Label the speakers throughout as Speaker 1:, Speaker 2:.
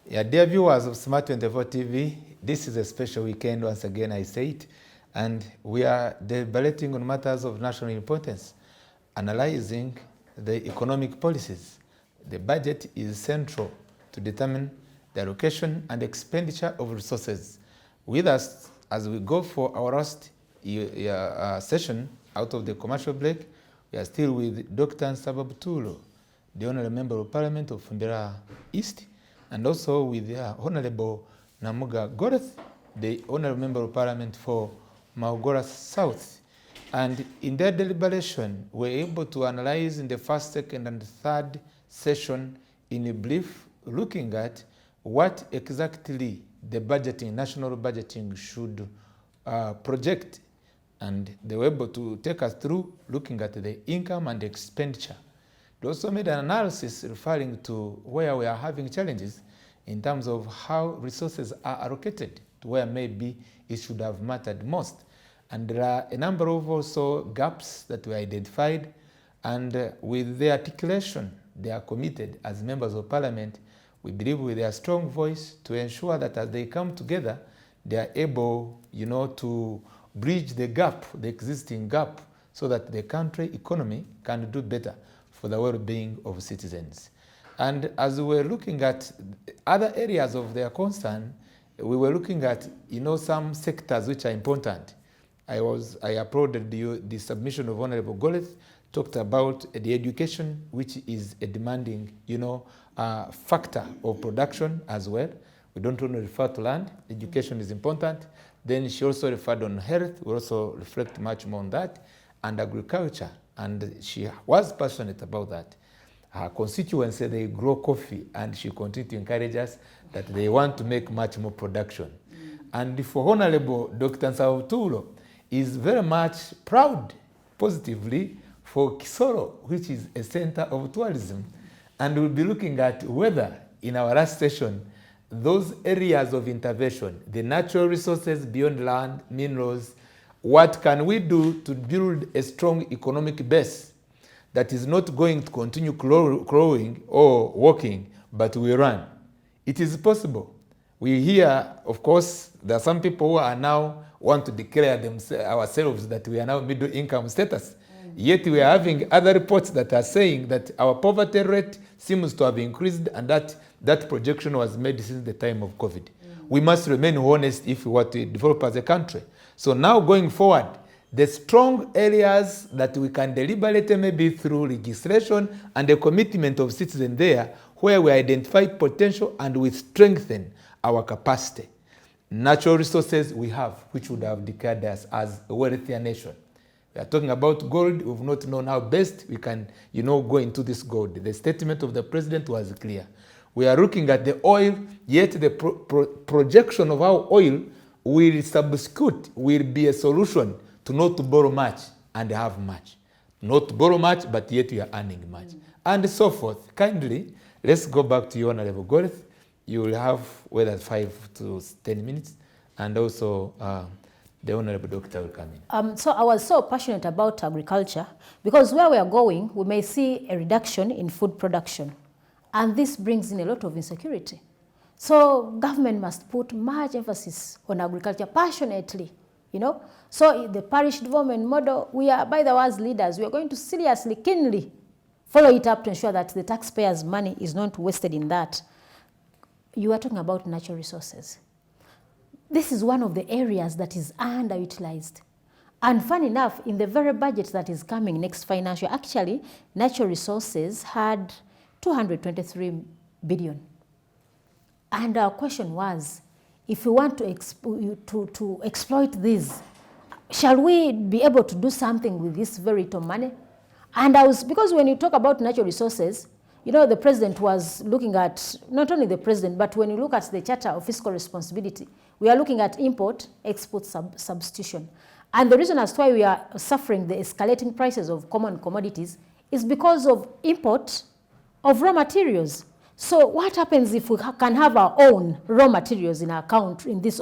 Speaker 1: Yeah, dear viewers of Smart 24 TV, this is a special weekend, once again I say it, and we are deliberating on matters of national importance, analyzing the economic policies. The budget is central to determine the allocation and expenditure of resources. With us, as we go for our last session out of the commercial break, we are still with Dr. Nsababuturo, the Honorable Member of Parliament of Fumbira East, and also with Honorable Namuga Goreth, the Honorable Member of Parliament for Maugora South. And in their deliberation, we're able to analyze in the first, second, and third session in a brief, looking at what exactly the budgeting, national budgeting should project. And they were able to take us through looking at the income and expenditure. They also made an analysis referring to where we are having challenges in terms of how resources are allocated to where maybe it should have mattered most. And there are a number of also gaps that were identified, and with their articulation, they are committed as members of parliament, we believe with their strong voice, to ensure that as they come together, they are able, to bridge the gap, the existing gap, so that the country economy can do better for the well-being of citizens. And as we were looking at other areas of their concern, we were looking at, some sectors which are important. I applauded the submission of Honorable Goleth, talked about the education, which is a demanding, factor of production as well. We don't only refer to land, education is important. Then she also referred on health, we also reflect much more on that, and agriculture. And she was passionate about that. Her constituency, they grow coffee, and she continued to encourage us that they want to make much more production. And for Honorable Dr. Nsababuturo is very much proud, positively, for Kisoro, which is a center of tourism. And we'll be looking at whether, in our last session, those areas of intervention, the natural resources beyond land, minerals, what can we do to build a strong economic base that is not going to continue growing or walking, but we run? It is possible. We hear, of course, there are some people who are now want to declare ourselves that we are now middle income status. Yet we are having other reports that are saying that our poverty rate seems to have increased, and that projection was made since the time of COVID. We must remain honest if we want to develop as a country. So now going forward, the strong areas that we can deliberate maybe through legislation and the commitment of citizens there, where we identify potential and we strengthen our capacity. Natural resources we have, which would have declared us as a wealthier nation. We are talking about gold. We've not known how best we can, go into this gold. The statement of the president was clear. We are looking at the oil, yet the projection of how oil will substitute, will be a solution to not to borrow much and have much. Not to borrow much, but yet we are earning much. And so forth. Kindly, let's go back to you, Honorable Goreth. You will have whether 5 to 10 minutes, and also the Honorable Doctor will come in.
Speaker 2: So I was so passionate about agriculture because where we are going, we may see a reduction in food production. And this brings in a lot of insecurity. So government must put much emphasis on agriculture passionately, So the parish development model, we are, by the way, as leaders, we are going to seriously, keenly follow it up to ensure that the taxpayers' money is not wasted in that. You are talking about natural resources. This is one of the areas that is underutilized. And fun enough, in the very budget that is coming next financial, actually, natural resources had 223 billion. And our question was, if we want to exploit this, shall we be able to do something with this very little money? And because when you talk about natural resources, the president was looking at, not only the president, but when you look at the Charter of Fiscal Responsibility, we are looking at import, export substitution. And the reason as to why we are suffering the escalating prices of common commodities is because of import of raw materials. So what happens if we can have our own raw materials in our country, in this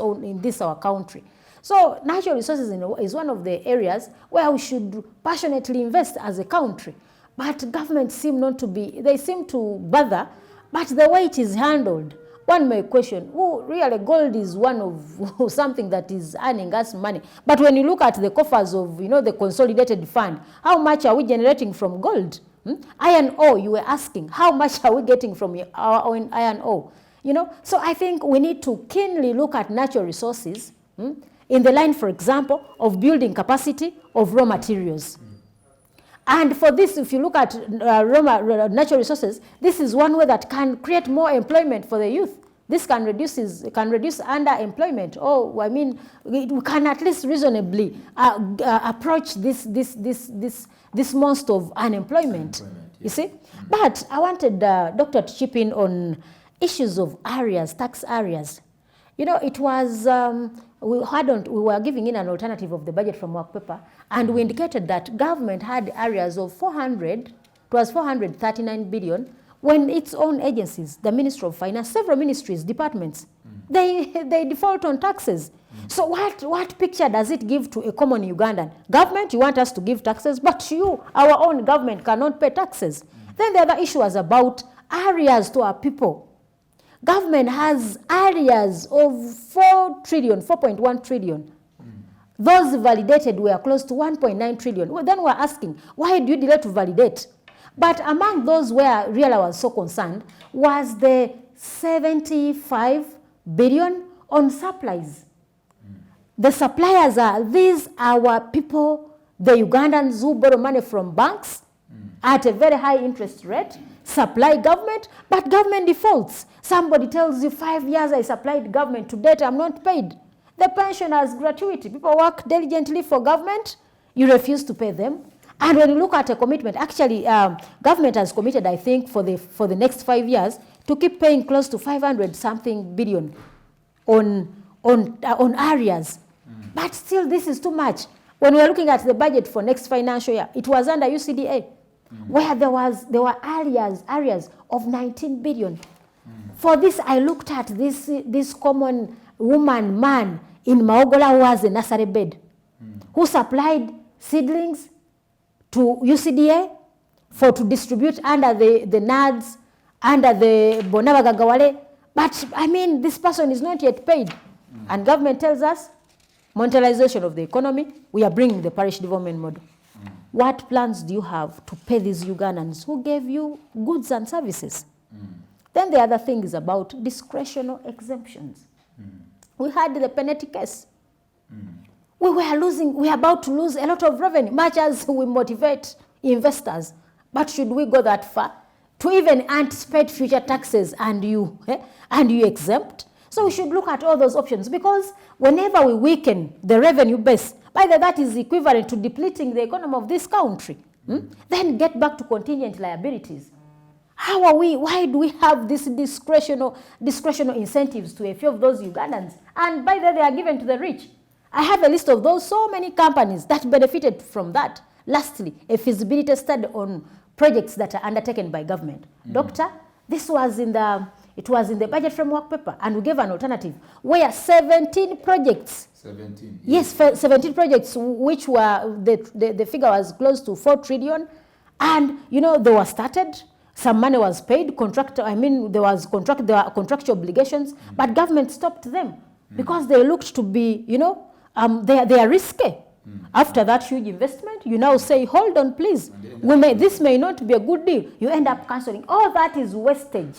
Speaker 2: our country? So natural resources is one of the areas where we should passionately invest as a country. But government seem not to be, they seem to bother, but the way it is handled, one may question, oh, really gold is one of something that is earning us money. But when you look at the coffers of, the consolidated fund, how much are we generating from gold? Iron ore, you were asking, how much are we getting from our own iron ore? So I think we need to keenly look at natural resources in the line, for example, of building capacity of raw materials. And for this, if you look at natural resources, this is one way that can create more employment for the youth. This can reduce underemployment. We can at least reasonably approach this monster of unemployment. You see? But I wanted Doctor to chip in on issues of areas, tax areas. It was, we were giving in an alternative of the budget from work paper, and we indicated that government had areas of 439 billion, when its own agencies, the Ministry of Finance, several ministries, departments, they default on taxes. So what picture does it give to a common Ugandan? Government, you want us to give taxes, but our own government, cannot pay taxes. Then the other issue was about areas to our people. Government has areas of 4.1 trillion. Those validated were close to 1.9 trillion. Well, then we're asking, why do you delay to validate? But among those where really was so concerned was the 75 billion on supplies. The suppliers are our people, the Ugandans who borrow money from banks at a very high interest rate, supply government, but government defaults. Somebody tells you 5 years I supplied government, to date I'm not paid. The pensioners gratuity. People work diligently for government, you refuse to pay them. And when you look at a commitment, actually government has committed, I think, for the next 5 years to keep paying close to 500-something billion on areas. But still this is too much. When we are looking at the budget for next financial year, it was under UCDA, where there were areas of 19 billion. For this, I looked at this common man in Maogola who has a nursery bed, who supplied seedlings to UCDA to distribute under the NADS, under the Bonabagagawale. But I mean, this person is not yet paid. And government tells us, monetization of the economy, we are bringing the parish development model. What plans do you have to pay these Ugandans who gave you goods and services? Then the other thing is about discretional exemptions. We had the penalty case. We are about to lose a lot of revenue, much as we motivate investors. But should we go that far to even anticipate future taxes and you exempt? So we should look at all those options, because whenever we weaken the revenue base, either that is equivalent to depleting the economy of this country. Then get back to contingent liabilities. Why do we have these discretional incentives to a few of those Ugandans? And by the way, they are given to the rich. I have a list of those, so many companies that benefited from that. Lastly, a feasibility study on projects that are undertaken by government. Doctor, this was in the budget framework paper, and we gave an alternative where 17 projects. 17. Yes, 17 projects, which were the figure was close to 4 trillion, and they were started. Some money was paid. There were contractual obligations, but government stopped them because they looked to be, they are risky. After that huge investment, you now say, hold on, please. This may not be a good deal. You end up cancelling. All that is wastage.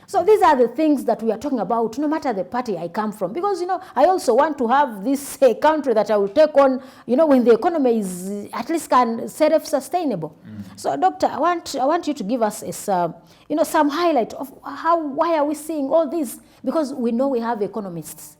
Speaker 2: So these are the things that we are talking about, no matter the party I come from. Because, I also want to have this country that I will take on, when the economy is at least self-sustainable. So, Doctor, I want you to give us some highlight of why are we seeing all this? Because we know we have economists.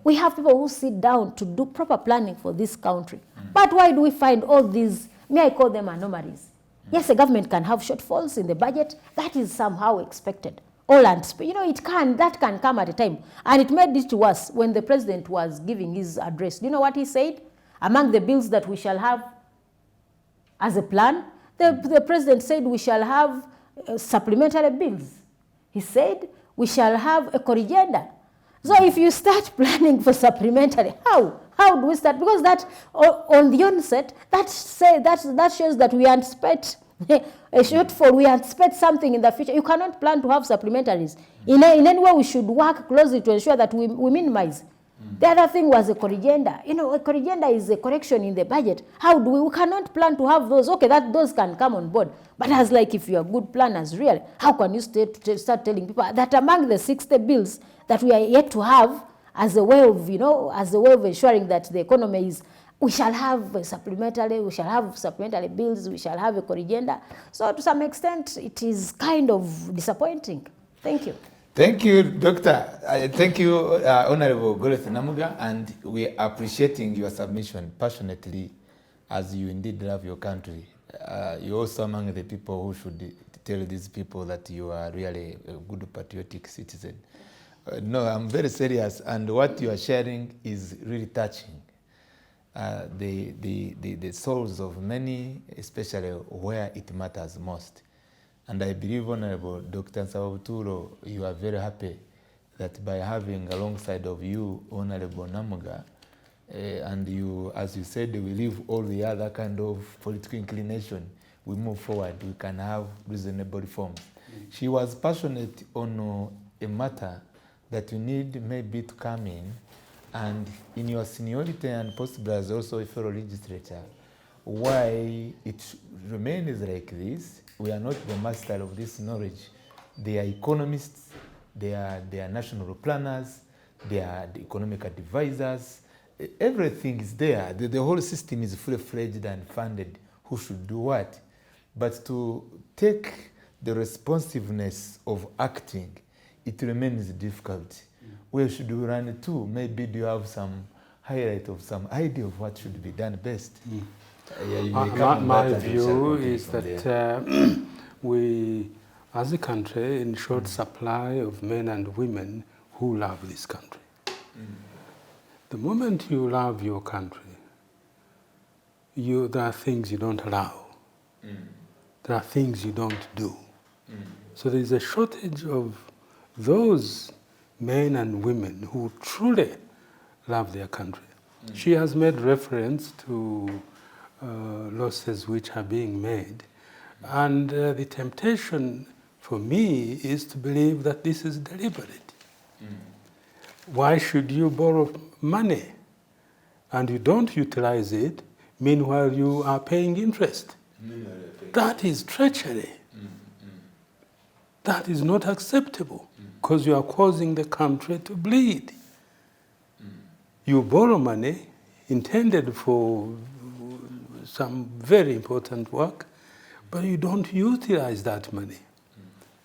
Speaker 2: We have people who sit down to do proper planning for this country. But why do we find all these, may I call them anomalies? Yes, the government can have shortfalls in the budget. That is somehow expected. That can come at a time. And it made it worse when the president was giving his address. Do you know what he said? Among the bills that we shall have as a plan, the president said we shall have supplementary bills. He said we shall have a corrigenda. So if you start planning for supplementary, how do we start? Because that on the onset, that shows that we anticipate A shortfall, we anticipate something in the future. You cannot plan to have supplementaries. In any way, we should work closely to ensure that we minimize. The other thing was a corrigenda. You know, a corrigenda is a correction in the budget. How do we cannot plan to have those. Okay, those can come on board. But as like if you're good planners, really, how can you start telling people that among the 60 bills that we are yet to have as a way of, you know, as a way of ensuring that the economy is, we shall have a supplementary bills, we shall have a corrigenda. So to some extent, it is kind of disappointing. Thank you.
Speaker 1: Thank you, Doctor. Thank you, Honorable Goreth Namuga, and we are appreciating your submission passionately as you indeed love your country. You're also among the people who should tell these people that you are really a good patriotic citizen. No, I'm very serious, and what you are sharing is really touching. The souls of many, especially where it matters most. And I believe, Honorable Dr. Nsawabuturo, you are very happy that by having alongside of you, Honorable Namuga, and you, as you said, we leave all the other kind of political inclination, we move forward, we can have reasonable reforms. She was passionate on a matter that you need maybe to come in, and in your seniority and possibly as also a fellow legislator, why it remains like this. We are not the master of this knowledge. They are economists, they are national planners, they are the economic advisors. Everything is there. The whole system is fully fledged and funded. Who should do what? But to take the responsiveness of acting, it remains difficult. Where should we run to? Maybe do you have some highlight of some idea of what should be done best?
Speaker 3: My view is that we, as a country, in short supply of men and women who love this country. The moment you love your country, there are things you don't allow. There are things you don't do. So there is a shortage of those men and women who truly love their country. She has made reference to losses which are being made. And the temptation for me is to believe that this is deliberate. Why should you borrow money and you don't utilize it, meanwhile you are paying interest? That is treachery. That is not acceptable because you are causing the country to bleed. You borrow money intended for some very important work, but you don't utilize that money.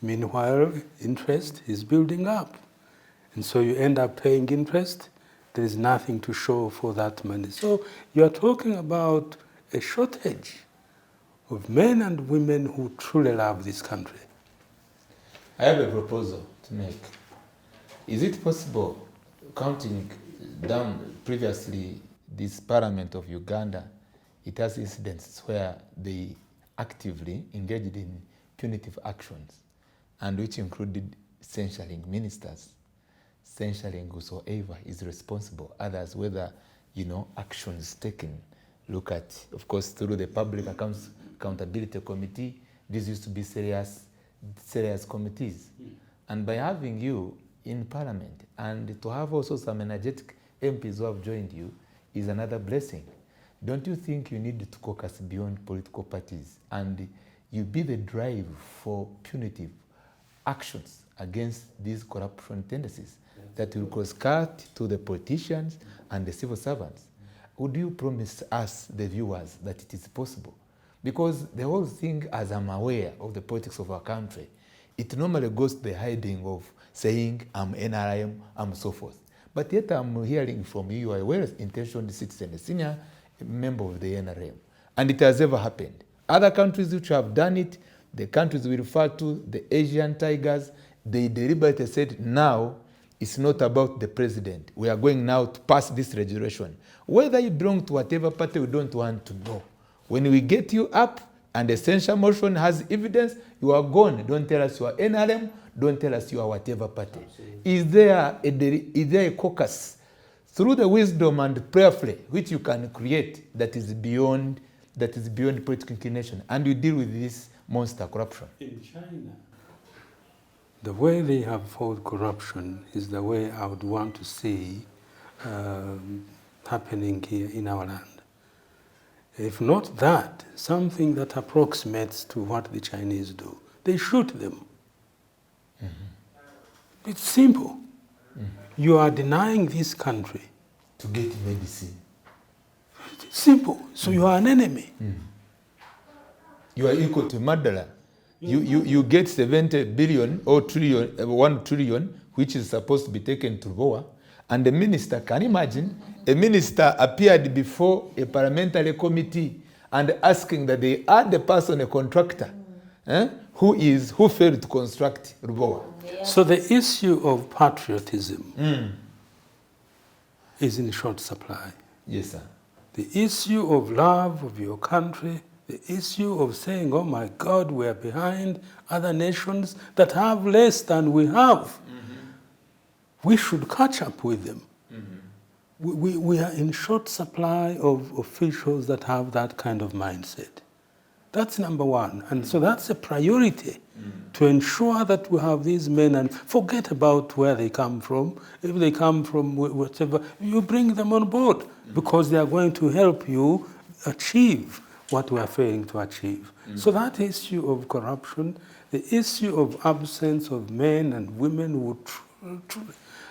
Speaker 3: Meanwhile, interest is building up. And so you end up paying interest. There is nothing to show for that money. So you are talking about a shortage of men and women who truly love this country.
Speaker 1: I have a proposal to make. Is it possible, counting down previously this parliament of Uganda, it has incidents where they actively engaged in punitive actions, and which included censuring ministers, censuring whosoever is responsible, others, whether, actions taken. Look at, of course, through the Public Accountability Committee, these used to be serious committees. And by having you in Parliament, and to have also some energetic MPs who have joined you, is another blessing. Don't you think you need to caucus beyond political parties and you be the drive for punitive actions against these corruption tendencies that will cause cut to the politicians and the civil servants? Would you promise us, the viewers, that it is possible? Because the whole thing, as I'm aware of the politics of our country, it normally goes to the hiding of saying, I'm NRM, I'm so forth. But yet I'm hearing from you, you are a well-intentioned citizen, a senior member of the NRM. And it has ever happened. Other countries which have done it, the countries we refer to, the Asian tigers, they deliberately said, now it's not about the president. We are going now to pass this resolution. Whether you belong to whatever party, we don't want to know. When we get you up and the censure motion has evidence, you are gone. Don't tell us you are NRM, don't tell us you are whatever party. Is there a caucus through the wisdom and prayerfully which you can create that is beyond that is beyond political inclination, and you deal with this monster corruption.
Speaker 3: In China, the way they have fought corruption is the way I would want to see happening here in our land. If not that, something that approximates to what the Chinese do. They shoot them. Mm-hmm. It's simple. Mm-hmm. You are denying this country
Speaker 1: to get medicine.
Speaker 3: It's simple. So you are an enemy.
Speaker 1: You are equal to murderer. You get 70 billion or trillion, 1 trillion, which is supposed to be taken to Favour, and the minister, can you imagine? A minister appeared before a parliamentary committee and asking that they add the person, a contractor, who failed to construct Favour.
Speaker 3: So the issue of patriotism is in short supply.
Speaker 1: Yes, sir.
Speaker 3: The issue of love of your country, the issue of saying, oh my God, we are behind other nations that have less than we have. We should catch up with them. We are in short supply of officials that have that kind of mindset. That's number one. And so that's a priority to ensure that we have these men, and forget about where they come from. If they come from whatever, you bring them on board because they are going to help you achieve what we are failing to achieve. So that issue of corruption, the issue of absence of men and women who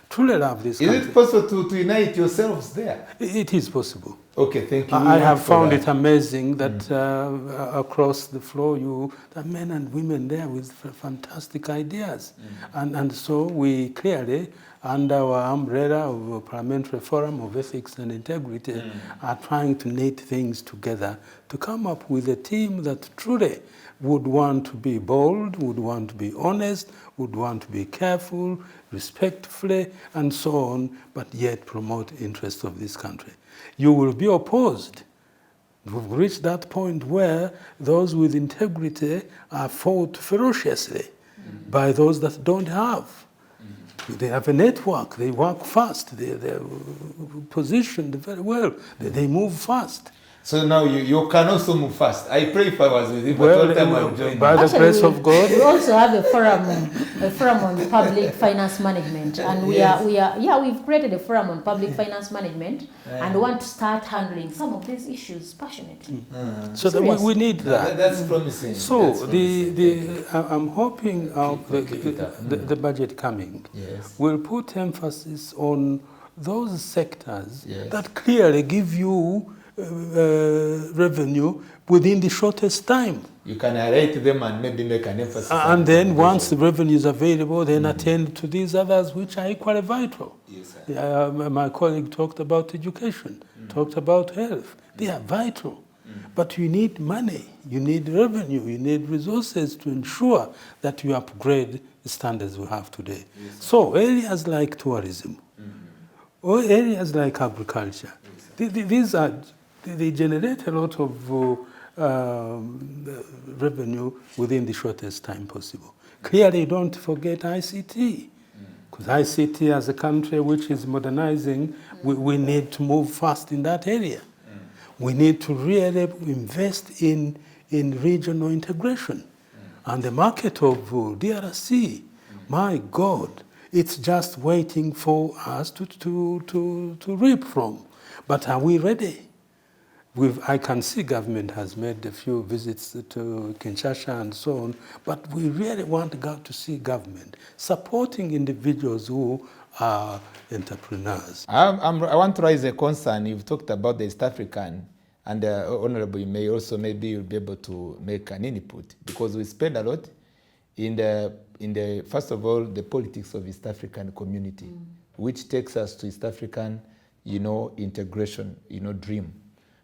Speaker 3: truly love this country.
Speaker 1: Is it possible to unite yourselves there?
Speaker 3: It is possible.
Speaker 1: Okay, thank you.
Speaker 3: I have found it amazing that across the floor, there are men and women there with fantastic ideas. And so we clearly, under our umbrella of a parliamentary forum of ethics and integrity, are trying to knit things together to come up with a team that truly would want to be bold, would want to be honest, would want to be careful, respectfully, and so on, but yet promote interests of this country. You will be opposed. We've reached that point where those with integrity are fought ferociously by those that don't have. They have a network, they work fast, they're positioned very well, they move fast.
Speaker 1: So now you can also move fast. I pray if I was with you, but all the time I'm joining.
Speaker 3: By the grace of God.
Speaker 2: We also have a forum on public finance management, and we've created a forum on public finance management, and want to start handling some of these issues passionately.
Speaker 3: So that we need that.
Speaker 1: That's promising.
Speaker 3: So I'm hoping the budget coming will put emphasis on those sectors that clearly give you revenue within the shortest time.
Speaker 1: You can rate them and maybe make an emphasis.
Speaker 3: And then once the revenue is available, then attend to these others which are equally vital.
Speaker 1: Yes, sir.
Speaker 3: My colleague talked about education, talked about health. They are vital. But you need money, you need revenue, you need resources to ensure that you upgrade the standards we have today. Yes. So areas like tourism, or areas like agriculture, they generate a lot of revenue within the shortest time possible. Clearly, don't forget ICT, because ICT as a country which is modernizing, we need to move fast in that area. We need to really invest in regional integration. And the market of DRC, my God, it's just waiting for us to reap from. But are we ready? I can see government has made a few visits to Kinshasa and so on, but we really want to see government supporting individuals who are entrepreneurs.
Speaker 1: I want to raise a concern. You've talked about the East African, and Honorable, you may also maybe you'll be able to make an input, because we spend a lot in the first of all, the politics of East African community, which takes us to East African, integration, dream,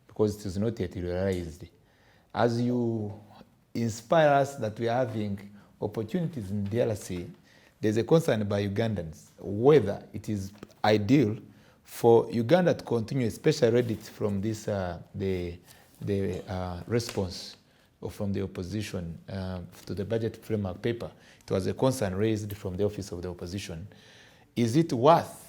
Speaker 1: because it is not yet realized. As you inspire us that we are having opportunities in DRC, there's a concern by Ugandans whether it is ideal for Uganda to continue, especially read it from this the response from the opposition to the budget framework paper. It was a concern raised from the office of the opposition. Is it worth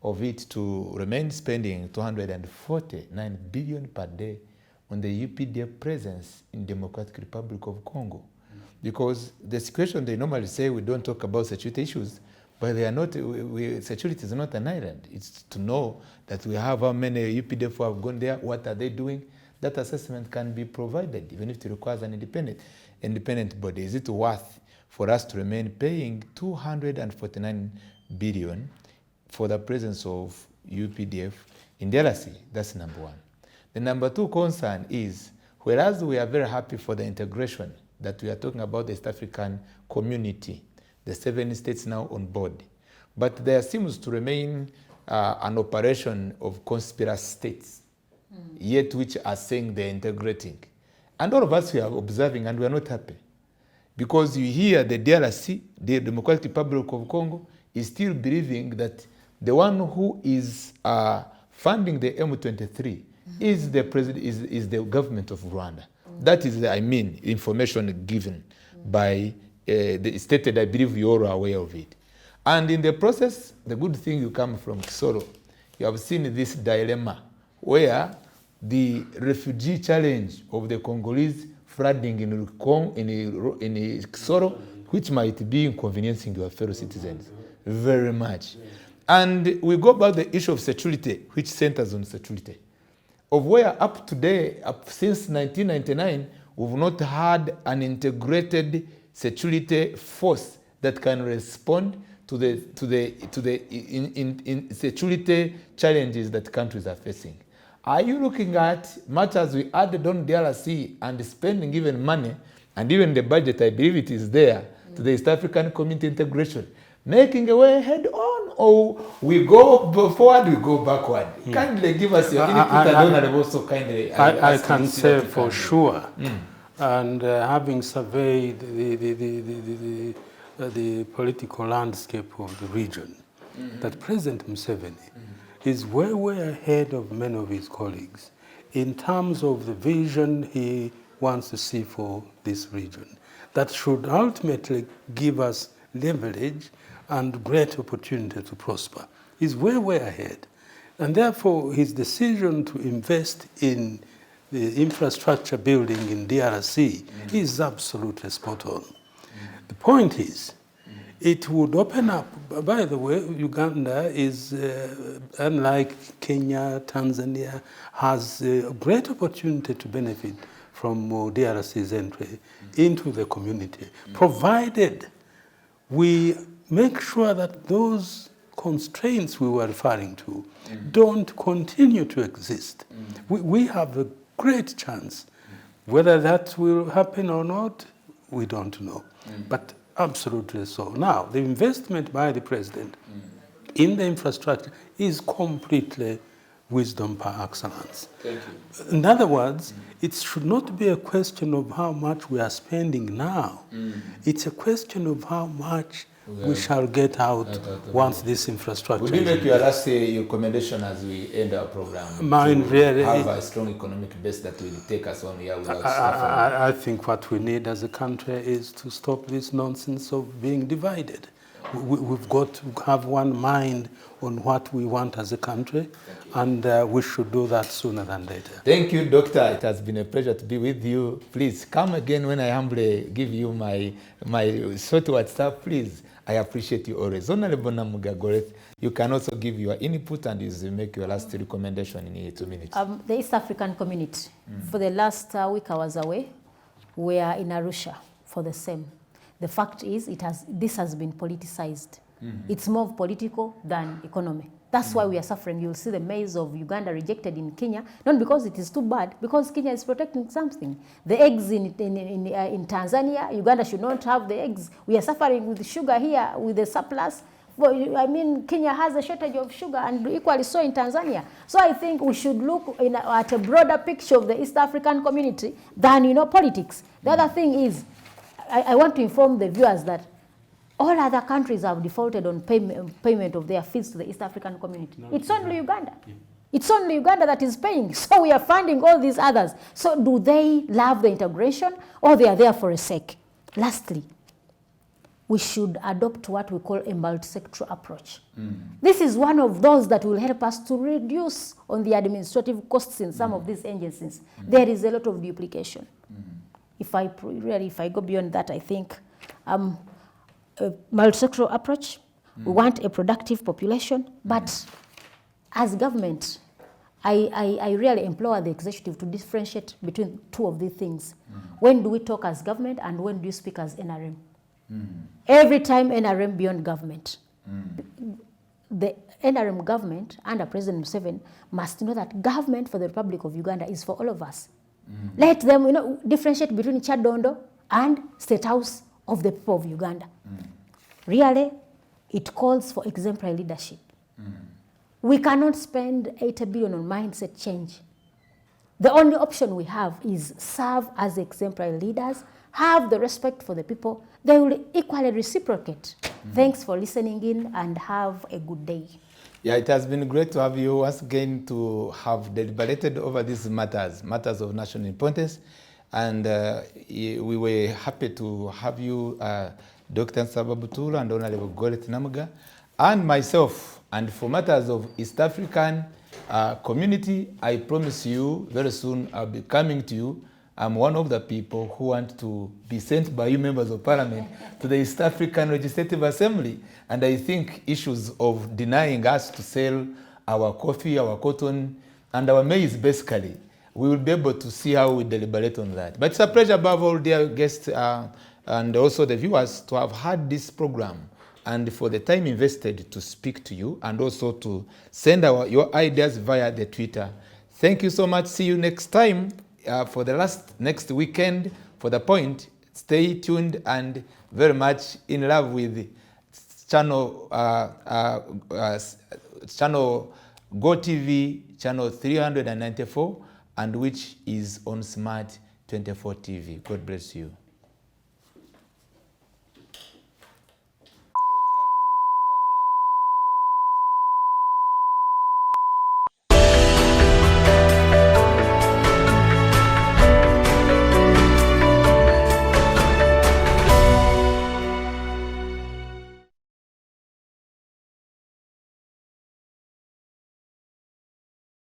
Speaker 1: of it to remain spending 249 billion per day on the UPDF presence in Democratic Republic of Congo. Because the situation, they normally say we don't talk about security issues, but they are not, security is not an island. It's to know that we have how many UPDF who have gone there, what are they doing. That assessment can be provided, even if it requires an independent body. Is it worth for us to remain paying 249 billion for the presence of UPDF in DRC? That's number one. The number two concern is, whereas we are very happy for the integration that we are talking about the East African community, the 7 states now on board, but there seems to remain an operation of conspiracy states, yet which are saying they're integrating. And all of us we are observing and we are not happy. Because you hear the DRC, the Democratic Republic of Congo, is still believing that the one who is funding the M23 is the president, is the government of Rwanda. That is, information given by the stated, I believe you all are aware of it. And in the process, the good thing you come from Kisoro, you have seen this dilemma where the refugee challenge of the Congolese flooding in Kisoro, which might be inconveniencing your fellow citizens very much. And we go back to the issue of security, which centers on security. Of where up today, since 1999, we've not had an integrated security force that can respond to the security challenges that countries are facing. Are you looking at, much as we added on DRC and spending even money, and even the budget, I believe it is there, to the East African community integration, making a way head on, or we go forward, we go backward? Kindly give us your input, and also kindly.
Speaker 3: I can say for sure, and having surveyed the political landscape of the region, that President Museveni is way ahead of many of his colleagues in terms of the vision he wants to see for this region, that should ultimately give us leverage and great opportunity to prosper. He's way ahead. And therefore, his decision to invest in the infrastructure building in DRC is absolutely spot on. The point is, it would open up, by the way, Uganda is, unlike Kenya, Tanzania, has a great opportunity to benefit from DRC's entry into the community, provided we make sure that those constraints we were referring to don't continue to exist. We have a great chance. Whether that will happen or not, we don't know. But absolutely so. Now, the investment by the president in the infrastructure is completely wisdom par excellence.
Speaker 1: Thank you.
Speaker 3: In other words, it should not be a question of how much we are spending now. It's a question of how much we shall get out once this infrastructure
Speaker 1: Would you make your last recommendation as we end our program?
Speaker 3: Mine really
Speaker 1: have a strong economic base that will take us on here without suffering.
Speaker 3: I think what we need as a country is to stop this nonsense of being divided. We've got to have one mind on what we want as a country, and we should do that sooner than later.
Speaker 1: Thank you, Doctor. It has been a pleasure to be with you. Please come again when I humbly give you my short WhatsApp, please. I appreciate you always. Honorable Namugagoreth, you can also give your input and you make your last recommendation in 2 minutes.
Speaker 2: The East African community, for the last week I was away, we are in Arusha for the same. The fact is, this has been politicized. It's more political than economy. That's why we are suffering. You'll see the maize of Uganda rejected in Kenya, not because it is too bad, because Kenya is protecting something. The eggs in Tanzania, Uganda should not have the eggs. We are suffering with sugar here, with the surplus. I mean, Kenya has a shortage of sugar, and equally so in Tanzania. So I think we should look at a broader picture of the East African community than, politics. The other thing is, I want to inform the viewers that all other countries have defaulted on payment of their fees to the East African community. It's only Uganda. It's only Uganda that is paying. So we are funding all these others. So do they love the integration, or they are there for a sake? Lastly, we should adopt what we call a multi-sectoral approach. This is one of those that will help us to reduce on the administrative costs in some of these agencies. There is a lot of duplication. If I go beyond that, I think a multi-sectoral approach, we want a productive population, but as government, I really implore the executive to differentiate between two of these things. When do we talk as government and when do you speak as NRM? Every time NRM beyond government. The NRM government under President Museveni must know that government for the Republic of Uganda is for all of us. Let them differentiate between Chadondo and State House of the people of Uganda. Really, it calls for exemplary leadership. We cannot spend 80 billion on mindset change. The only option we have is serve as exemplary leaders, have the respect for the people. They will equally reciprocate. Thanks for listening in and have a good day.
Speaker 1: Yeah, it has been great to have you once again to have deliberated over these matters of national importance. And we were happy to have you, Dr. Sababutura and Honorable Goret Namuga, and myself. And for matters of East African community, I promise you very soon I'll be coming to you. I'm one of the people who want to be sent by you members of parliament to the East African Legislative Assembly. And I think issues of denying us to sell our coffee, our cotton, and our maize basically, we will be able to see how we deliberate on that. But it's a pleasure above all, dear guests, and also the viewers, to have had this program and for the time invested to speak to you and also to send your ideas via the Twitter. Thank you so much. See you next time for the next weekend. For The Point, stay tuned and very much in love with channel Go TV, channel 394, and which is on Smart 24 TV. God bless you.